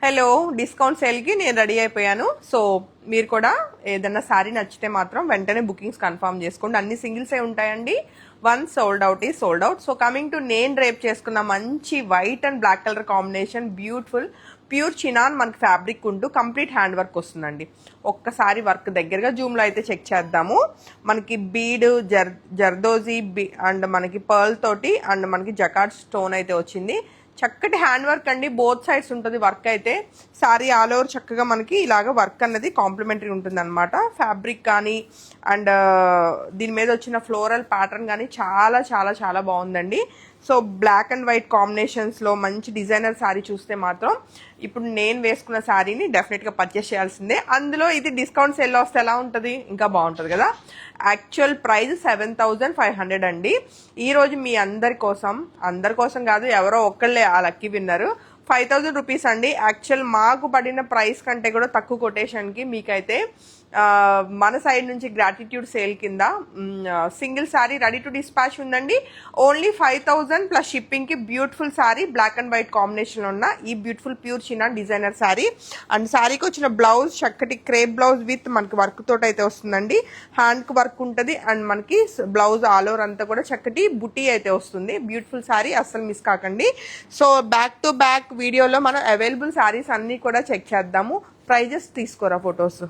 Hello, discount సేల్కి నేను ready అయిపోయాను. సో మీరు కూడా ఏదైనా శారీ నచ్చితే మాత్రం వెంటనే బుకింగ్స్ కన్ఫర్మ్ చేసుకోండి. అన్ని సింగిల్సే ఉంటాయండి. వన్ సోల్డ్ అవుట్ ఈ sold out. So coming to నేను రేప్ చేసుకున్న మంచి white and black colour combination, beautiful pure chinon మనకి ఫ్యాబ్రిక్ ఉంటూ కంప్లీట్ హ్యాండ్ వర్క్ వస్తుందండి. ఒక్కసారి వర్క్ దగ్గరగా జూమ్లో అయితే చెక్ చేద్దాము. మనకి బీడ్ జర్దోజీ అండ్ మనకి పర్ల్ తోటి అండ్ మనకి జకార్డ్ స్టోన్ అయితే వచ్చింది. చక్కటి హ్యాండ్ వర్క్ అండి, బోత్ సైడ్స్ ఉంటుంది వర్క్ అయితే. సారీ ఆల్ ఓవర్ చక్కగా మనకి ఇలాగ వర్క్ అన్నది కాంప్లిమెంటరీ ఉంటుంది అనమాట. ఫ్యాబ్రిక్ కానీ అండ్ దీని మీద వచ్చిన ఫ్లోరల్ ప్యాటర్న్ కానీ చాలా చాలా చాలా బాగుందండి. సో బ్లాక్ అండ్ వైట్ కాంబినేషన్స్లో మంచి డిజైనర్ శారీ చూస్తే మాత్రం ఇప్పుడు నేను వేసుకున్న శారీని డెఫినెట్గా పర్చేస్ చేయాల్సిందే. అందులో ఇది డిస్కౌంట్ సేల్లో వస్తే ఎలా ఉంటుంది, ఇంకా బాగుంటుంది కదా. యాక్చువల్ ప్రైస్ 7,500 అండి. ఈరోజు మీ అందరి కోసం కాదు, ఎవరో ఒక్కళ్ళే ఆ లక్కీ విన్నరు. 5,000 రూపీస్ అండి. యాక్చువల్ మాకు పడిన ప్రైస్ కంటే కూడా తక్కువ కొటేషన్కి మీకైతే మన సైడ్ నుంచి గ్రాటిట్యూడ్ సేల్ కింద single sari ready to dispatch ఉందండి. ఓన్లీ 5,000 ప్లస్ షిప్పింగ్కి beautiful sari, black and white కాంబినేషన్లో ఉన్న ఈ బ్యూటిఫుల్ ప్యూర్ చిన్న డిజైనర్ శారీ. అండ్ శారీకి వచ్చిన బ్లౌజ్ చక్కటి క్రేప్ బ్లౌజ్ విత్ మనకి వర్క్ తోటి అయితే వస్తుందండి. హ్యాండ్కి వర్క్ ఉంటుంది అండ్ మనకి బ్లౌజ్ ఆల్ ఓవర్ అంతా కూడా చక్కటి బుటీ అయితే వస్తుంది. బ్యూటిఫుల్ శారీ, అస్సలు మిస్ కాకండి. సో బ్యాక్ టు బ్యాక్ వీడియోలో మనం అవైలబుల్ శారీస్ అన్నీ కూడా చెక్ చేద్దాము. ప్రైజెస్ తీసుకోరా ఫొటోస్.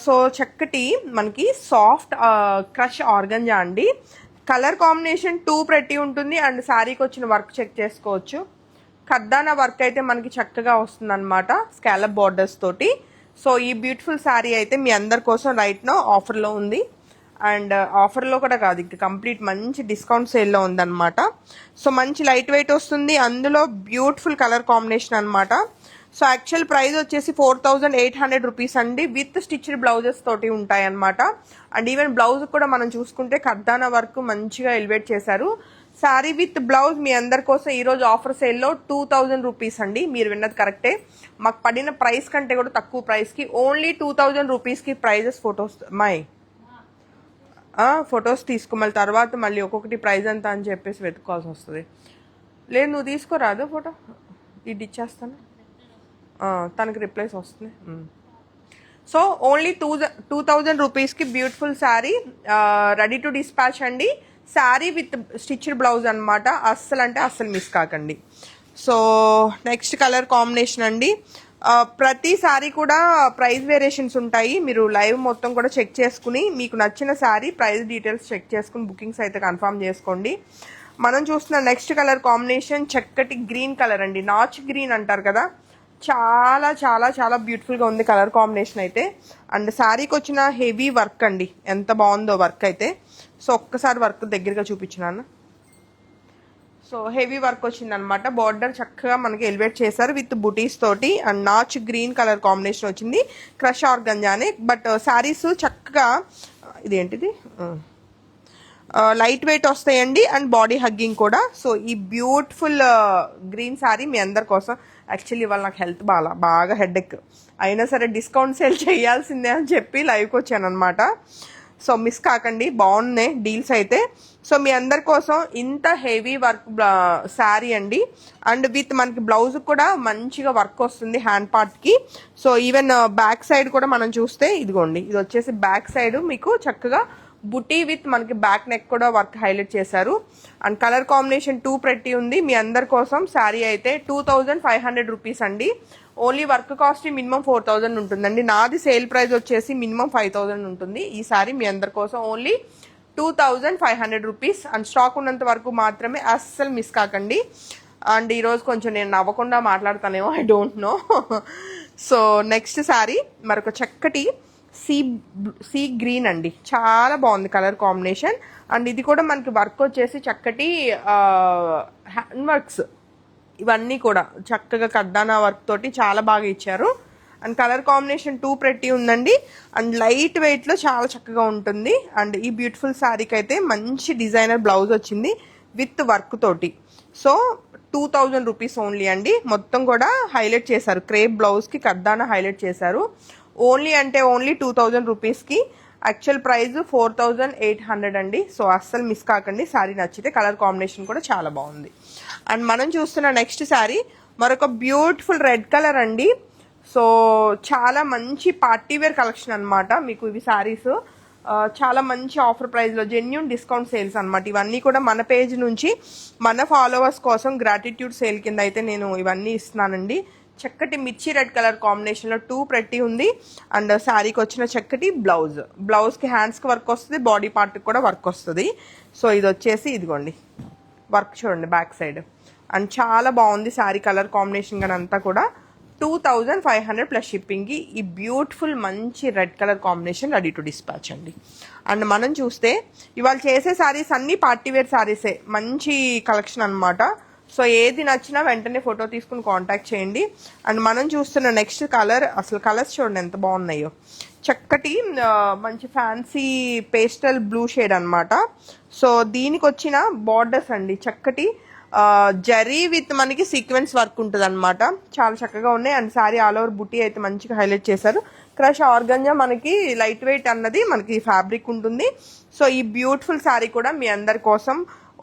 సో చక్కటి మనకి సాఫ్ట్ క్రష్ ఆర్గంజా అండి. కలర్ కాంబినేషన్ 2 ప్రతి ఉంటుంది అండ్ శారీకి వచ్చిన వర్క్ చెక్ చేసుకోవచ్చు. ఖద్దానా వర్క్ అయితే మనకి చక్కగా వస్తుంది అనమాట, స్కాలప్ బార్డర్స్ తోటి. సో ఈ బ్యూటిఫుల్ శారీ అయితే మీ అందరి కోసం రైట్ నో ఆఫర్లో ఉంది. అండ్ ఆఫర్లో కూడా కాదు, ఇంకా కంప్లీట్ మంచి డిస్కౌంట్ సేల్లో ఉందన్నమాట. సో మంచి లైట్ వెయిట్ వస్తుంది, అందులో బ్యూటిఫుల్ కలర్ కాంబినేషన్ అనమాట. సో యాక్చువల్ ప్రైస్ వచ్చేసి 4,800 రూపీస్ అండి. విత్ స్టిచ్డ్ బ్లౌజెస్ తోటి ఉంటాయి అనమాట. అండ్ ఈవెన్ బ్లౌజ్ కూడా మనం చూసుకుంటే ఖద్దానా వర్క్ మంచిగా ఎలివేట్ చేశారు. శారీ విత్ బ్లౌజ్ మీ అందరి కోసం ఈరోజు ఆఫర్ సేల్లో 2,000 రూపీస్ అండి. మీరు విన్నది కరెక్టే, మాకు పడిన ప్రైస్ కంటే కూడా తక్కువ ప్రైస్కి ఓన్లీ 2,000 రూపీస్కి ప్రైజెస్ ఫొటోస్ తీసుకోమని తర్వాత మళ్ళీ ఒక్కొక్కటి ప్రైజ్ అంతా అని చెప్పేసి వెతుక్కోవాల్సి వస్తుంది. లేదు నువ్వు తీసుకోరాదు ఫోటో, ఇది ఇచ్చేస్తాను, తనకి రిప్లైస్ వస్తుంది. సో ఓన్లీ 2,000 రూపీస్కి beautiful sari ready to dispatch అండి. శారీ విత్ స్టిచ్డ్ బ్లౌజ్ అనమాట, అస్సలు అంటే అస్సలు మిస్ కాకండి. సో నెక్స్ట్ కలర్ కాంబినేషన్ అండి. ప్రతి శారీ కూడా ప్రైస్ వేరియేషన్స్ ఉంటాయి. మీరు లైవ్ మొత్తం కూడా చెక్ చేసుకుని మీకు నచ్చిన శారీ ప్రైస్ డీటెయిల్స్ చెక్ చేసుకుని బుకింగ్స్ అయితే కన్ఫర్మ్ చేసుకోండి. మనం చూస్తున్న నెక్స్ట్ కలర్ కాంబినేషన్ చక్కటి గ్రీన్ కలర్ అండి, నాచ్ గ్రీన్ అంటారు కదా, చాలా చాలా చాలా బ్యూటిఫుల్గా ఉంది కలర్ కాంబినేషన్ అయితే. అండ్ శారీకి వచ్చిన హెవీ వర్క్ అండి, ఎంత బాగుందో వర్క్ అయితే. సో ఒక్కసారి వర్క్ దగ్గరగా చూపించినాను. సో హెవీ వర్క్ వచ్చిందనమాట, బార్డర్ చక్కగా మనకి ఎలివేట్ చేశారు విత్ బుటీస్ తోటి. And notch green colour combination వచ్చింది, క్రష్ ఆర్గంజానే. బట్ శారీస్ చక్కగా ఇదేంటిది లైట్ వెయిట్ వస్తాయండి అండ్ బాడీ హగ్గింగ్ కూడా. సో ఈ బ్యూటిఫుల్ గ్రీన్ శారీ మీ అందరి కోసం. యాక్చువల్లీ ఇవాళ నాకు హెల్త్ బాగా హెడేక్ అయినా సరే డిస్కౌంట్ సేల్ చేయాల్సిందే అని చెప్పి లైవ్కి వచ్చాను అనమాట. సో మిస్ కాకండి, బాగున్నాయి డీల్స్ అయితే. సో మీ అందరి కోసం ఇంత హెవీ వర్క్ శారీ అండి. అండ్ విత్ మనకి బ్లౌజ్ కూడా మంచిగా వర్క్ వస్తుంది హ్యాండ్ పార్ట్కి. సో ఈవెన్ బ్యాక్ సైడ్ కూడా మనం చూస్తే ఇదిగోండి, ఇది వచ్చేసి బ్యాక్ సైడ్ మీకు చక్కగా బుటీ విత్ మనకి బ్యాక్ నెక్ కూడా వర్క్ హైలైట్ చేశారు. అండ్ కలర్ కాంబినేషన్ 2 ప్రతి ఉంది. మీ అందరి కోసం శారీ అయితే 2,500 రూపీస్ అండి. ఓన్లీ వర్క్ కాస్ట్ మినిమం 4,000 ఉంటుందండి. నాది సేల్ ప్రైస్ వచ్చేసి మినిమం 5,000 ఉంటుంది. ఈ సారీ మీ అందరి కోసం ఓన్లీ 2,500 రూపీస్. అండ్ స్టాక్ ఉన్నంత వరకు మాత్రమే, అస్సలు మిస్ కాకండి. అండ్ ఈరోజు కొంచెం నేను నవ్వకుండా మాట్లాడతానేమో, I don't know. So next sari మరొక చక్కటి సీ గ్రీన్ అండి, చాలా బాగుంది కలర్ కాంబినేషన్. అండ్ ఇది కూడా మనకి వర్క్ వచ్చేసి చక్కటి హ్యాండ్ వర్క్స్, ఇవన్నీ కూడా చక్కగా కద్దానా వర్క్ తోటి చాలా బాగా ఇచ్చారు. అండ్ కలర్ కాంబినేషన్ 2 ప్రతి ఉందండి. అండ్ లైట్ వెయిట్లో చాలా చక్కగా ఉంటుంది. అండ్ ఈ బ్యూటిఫుల్ శారీకి అయితే మంచి డిజైనర్ బ్లౌజ్ వచ్చింది విత్ వర్క్ తోటి. సో 2,000 రూపీస్ ఓన్లీ అండి. మొత్తం కూడా హైలైట్ చేశారు, క్రేప్ బ్లౌజ్కి కద్దానా హైలైట్ చేశారు. ఓన్లీ అంటే ఓన్లీ 2,000 రూపీస్కి. యాక్చువల్ ప్రైస్ 4,800 అండి. సో అస్సలు మిస్ కాకండి, శారీ నచ్చితే. కలర్ కాంబినేషన్ కూడా చాలా బాగుంది. అండ్ మనం చూస్తున్న నెక్స్ట్ శారీ మరొక బ్యూటిఫుల్ రెడ్ కలర్ అండి. సో చాలా మంచి పార్టీ వేర్ కలెక్షన్ అనమాట. మీకు ఇవి శారీస్ చాలా మంచి ఆఫర్ ప్రైస్లో జెన్యూన్ డిస్కౌంట్ సేల్స్ అనమాట. ఇవన్నీ కూడా మన పేజ్ నుంచి మన ఫాలోవర్స్ కోసం గ్రాటిట్యూడ్ సేల్ కింద అయితే నేను ఇవన్నీ ఇస్తున్నానండి. చక్కటి మిర్చి రెడ్ కలర్ కాంబినేషన్లో 2 ప్రతి ఉంది. అండ్ శారీకి వచ్చిన చక్కటి బ్లౌజ్కి హ్యాండ్స్కి వర్క్ వస్తుంది, బాడీ పార్ట్కి కూడా వర్క్ వస్తుంది. సో ఇది వచ్చేసి ఇదిగోండి వర్క్ చూడండి బ్యాక్ సైడ్. అండ్ చాలా బాగుంది శారీ కలర్ కాంబినేషన్ కానీ అంతా కూడా. 2500 ప్లస్ షిప్పింగ్కి ఈ బ్యూటిఫుల్ మంచి red colour combination ready to dispatch అండి. అండ్ మనం చూస్తే ఇవాళ చేసే శారీస్ అన్నీ పార్టీవేర్ శారీసే, మంచి కలెక్షన్ అనమాట. సో ఏది నచ్చినా వెంటనే ఫోటో తీసుకుని కాంటాక్ట్ చేయండి. అండ్ మనం చూస్తున్న నెక్స్ట్ కలర్, అసలు కలర్స్ చూడండి ఎంత బాగున్నాయో. చక్కటి మంచి ఫ్యాన్సీ పేస్టల్ బ్లూ షేడ్ అనమాట. సో దీనికి వచ్చిన బార్డర్స్ అండి చక్కటి జరీ విత్ మనకి సీక్వెన్స్ వర్క్ ఉంటుంది అనమాట. చాలా చక్కగా ఉన్నాయి. అండ్ శారీ ఆల్ ఓవర్ బుట్టి అయితే మంచిగా హైలైట్ చేశారు. క్రష్ ఆర్గంజా మనకి లైట్ వెయిట్ అన్నది మనకి ఫ్యాబ్రిక్ ఉంటుంది. సో ఈ బ్యూటిఫుల్ శారీ కూడా మీ అందరి కోసం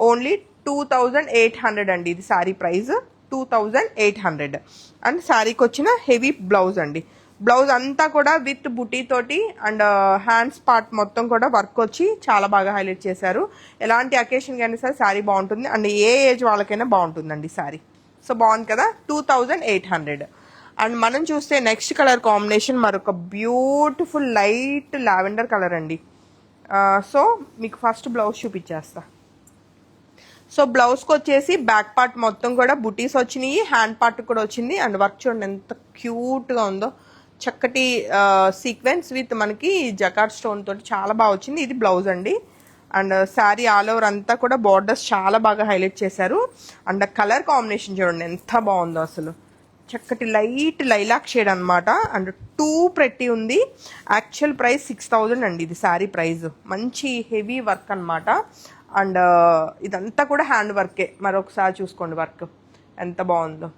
ఓన్లీ 2800 అండి. ఇది శారీ ప్రైస్ 2800. అండ్ శారీకి వచ్చిన హెవీ బ్లౌజ్ అండి. బ్లౌజ్ అంతా కూడా విత్ బుటీ తోటి అండ్ హ్యాండ్స్ పార్ట్ మొత్తం కూడా వర్క్ వచ్చి చాలా బాగా హైలైట్ చేశారు. ఎలాంటి అకేషన్ కానీ సరే శారీ బాగుంటుంది. అండ్ ఏ ఏజ్ వాళ్ళకైనా బాగుంటుందండి శారీ. సో బాగుంది కదా, 2800. అండ్ మనం చూస్తే నెక్స్ట్ కలర్ కాంబినేషన్ మరొక బ్యూటిఫుల్ లైట్ లావెండర్ కలర్ అండి. సో మీకు ఫస్ట్ బ్లౌజ్ చూపించేస్తా. సో బ్లౌజ్కి వచ్చేసి బ్యాక్ పార్ట్ మొత్తం కూడా బుటీస్ వచ్చినాయి, హ్యాండ్ పార్ట్ కూడా వచ్చింది. అండ్ వర్క్ చూడండి ఎంత క్యూట్గా ఉందో. చక్కటి సీక్వెన్స్ విత్ మనకి జకార్డ్ స్టోన్ తోటి చాలా బాగా వచ్చింది. ఇది బ్లౌజ్ అండి. అండ్ శారీ ఆల్ ఓవర్ అంతా కూడా బార్డర్స్ చాలా బాగా హైలైట్ చేశారు. అండ్ కలర్ కాంబినేషన్ చూడండి ఎంత బాగుందో అసలు. చక్కటి లైట్ లైలాక్ షేడ్ అనమాట. అండ్ 2 ప్రతి ఉంది. యాక్చువల్ ప్రైస్ 6000 అండి ఇది శారీ ప్రైస్. మంచి హెవీ వర్క్ అనమాట. అండ్ ఇదంతా కూడా హ్యాండ్ వర్కే. మరొకసారి చూసుకోండి వర్క్ ఎంత బాగుందో.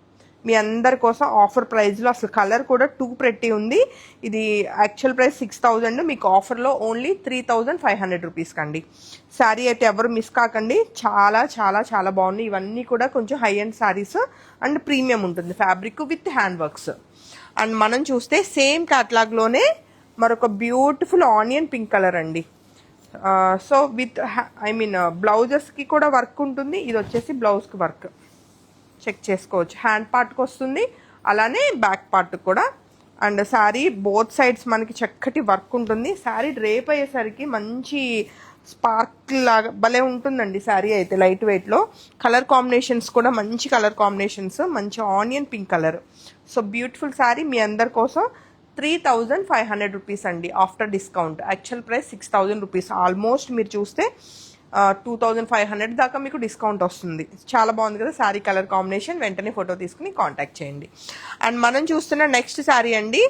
మీ అందరి కోసం ఆఫర్ ప్రైస్లో అసలు కలర్ కూడా 2 ప్రతి ఉంది. ఇది యాక్చువల్ ప్రైస్ 6000, మీకు ఆఫర్లో ఓన్లీ 3500 రూపీస్కి అండి. శారీ అయితే ఎవరు మిస్ కాకండి. చాలా చాలా చాలా బాగున్నాయి. ఇవన్నీ కూడా కొంచెం high end saris and premium ఉంటుంది fabric with hand works. And మనం చూస్తే సేమ్ క్యాటలాగ్లోనే మరొక బ్యూటిఫుల్ ఆనియన్ పింక్ కలర్ అండి. సో విత్ బ్లౌజెస్కి కూడా వర్క్ ఉంటుంది. ఇది వచ్చేసి బ్లౌజ్కి వర్క్ చెక్ చేసుకోవచ్చు. హ్యాండ్ పార్ట్కి వస్తుంది, అలానే బ్యాక్ పార్ట్ కూడా. అండ్ శారీ బోత్ సైడ్స్ మనకి చక్కటి వర్క్ ఉంటుంది. శారీ డ్రేప్ అయ్యేసరికి మంచి స్పార్క్ లాగా భలే ఉంటుందండి శారీ అయితే లైట్ వెయిట్లో. కలర్ కాంబినేషన్స్ కూడా మంచి కలర్ కాంబినేషన్స్, మంచి onion pink colour. So beautiful sari మీ అందరి కోసం 3500 రూపీస్ అండి after discount. Actual price 6000 rupees. Almost మీరు చూస్తే 2500 దాకా మీకు డిస్కౌంట్ వస్తుంది. చాలా బాగుంది కదా శారీ కలర్ కాంబినేషన్. వెంటనే ఫోటో తీసుకుని కాంటాక్ట్ చేయండి. అండ్ మనం చూస్తున్న నెక్స్ట్ శారీ అండి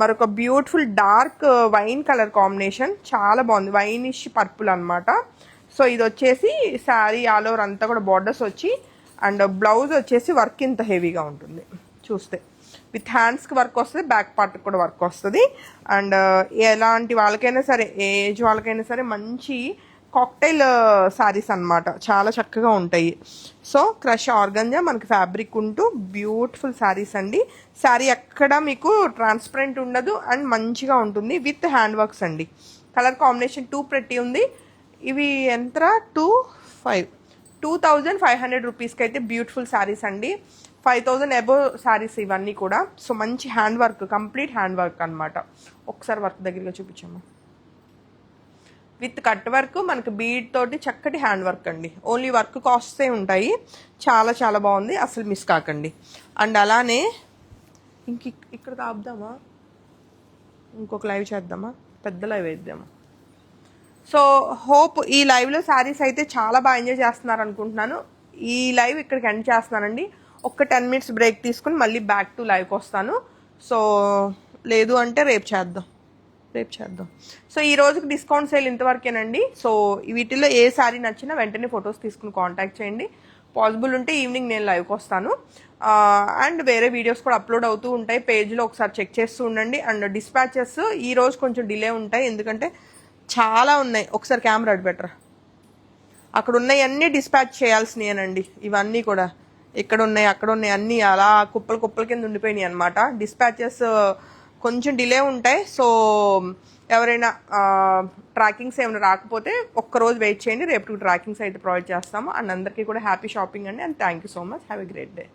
మరొక beautiful dark wine colour combination. చాలా బాగుంది, వైనిష్ పర్పుల్ అనమాట. సో ఇది వచ్చేసి శారీ ఆల్ ఓవర్ అంతా కూడా బార్డర్స్ వచ్చి అండ్ బ్లౌజ్ వచ్చేసి వర్క్ ఇంత హెవీగా ఉంటుంది చూస్తే. విత్ హ్యాండ్స్కి వర్క్ వస్తుంది, బ్యాక్ పార్ట్కి కూడా వర్క్ వస్తుంది. అండ్ ఎలాంటి వాళ్ళకైనా సరే, ఏ ఏజ్ వాళ్ళకైనా సరే మంచి కాక్టైల్ శారీస్ అనమాట. చాలా చక్కగా ఉంటాయి. సో క్రష్ ఆర్గంజా మనకి ఫ్యాబ్రిక్ ఉంటూ బ్యూటిఫుల్ శారీస్ అండి. శారీ ఎక్కడ మీకు ట్రాన్స్పరెంట్ ఉండదు అండ్ మంచిగా ఉంటుంది విత్ హ్యాండ్ వర్క్స్ అండి. కలర్ కాంబినేషన్ 2 ప్రతి ఉంది. ఇవి ఎంత 2500 రూపీస్కి అయితే బ్యూటిఫుల్ శారీస్ అండి. 5000 అబోవ్ శారీస్ ఇవన్నీ కూడా. సో మంచి hand work, complete hand work అనమాట. ఒకసారి వర్క్ దగ్గరగా చూపించాము. విత్ కట్ వర్క్ మనకి బీడ్ తోటి చక్కటి హ్యాండ్ వర్క్ అండి. ఓన్లీ వర్క్ కాస్ట్సే ఉంటాయి. చాలా చాలా బాగుంది, అసలు మిస్ కాకండి. అండ్ అలానే ఇక్కడ ఆపుదామా, ఇంకొక లైవ్ చేద్దామా, పెద్ద లైవ్ వేద్దామా. సో హోప్ ఈ లైవ్లో శారీస్ అయితే చాలా బాగా ఎంజాయ్ చేస్తున్నారు అనుకుంటున్నాను. ఈ లైవ్ ఇక్కడికి ఎండ్ చేస్తున్నానండి. ఒక్క 10 మినిట్స్ బ్రేక్ తీసుకుని మళ్ళీ బ్యాక్ టు లైవ్కి వస్తాను. సో లేదు అంటే రేపు చేద్దాం. సో ఈ రోజుకి డిస్కౌంట్ సేల్ ఇంతవరకేనండి. సో వీటిల్లో ఏ శారీ నచ్చినా వెంటనే ఫొటోస్ తీసుకుని కాంటాక్ట్ చేయండి. పాసిబుల్ ఉంటే ఈవినింగ్ నేను లైవ్కి వస్తాను. అండ్ వేరే వీడియోస్ కూడా అప్లోడ్ అవుతూ ఉంటాయి పేజ్లో, ఒకసారి చెక్ చేస్తూ ఉండండి. అండ్ డిస్పాచెస్ ఈ రోజు కొంచెం డిలే ఉంటాయి, ఎందుకంటే చాలా ఉన్నాయి. ఒకసారి కెమెరా అడ్డు బెటర్. అక్కడ ఉన్నాయన్నీ డిస్పాచ్ చేయాల్సినవేనండి ఇవన్నీ కూడా. ఇక్కడ ఉన్నాయి అక్కడ ఉన్నాయి అన్నీ అలా కుప్పలు కుప్పల కింద ఉండిపోయినాయి అనమాట. డిస్పాచెస్ కొంచెం డిలే ఉంటాయి. సో ఎవరైనా ట్రాకింగ్స్ ఏమైనా రాకపోతే ఒక్కరోజు వెయిట్ చేయండి, రేపు ట్రాకింగ్స్ అయితే ప్రొవైడ్ చేస్తాము. అండ్ అందరికీ కూడా హ్యాపీ షాపింగ్ అండి. And thank you so much. Have a great day.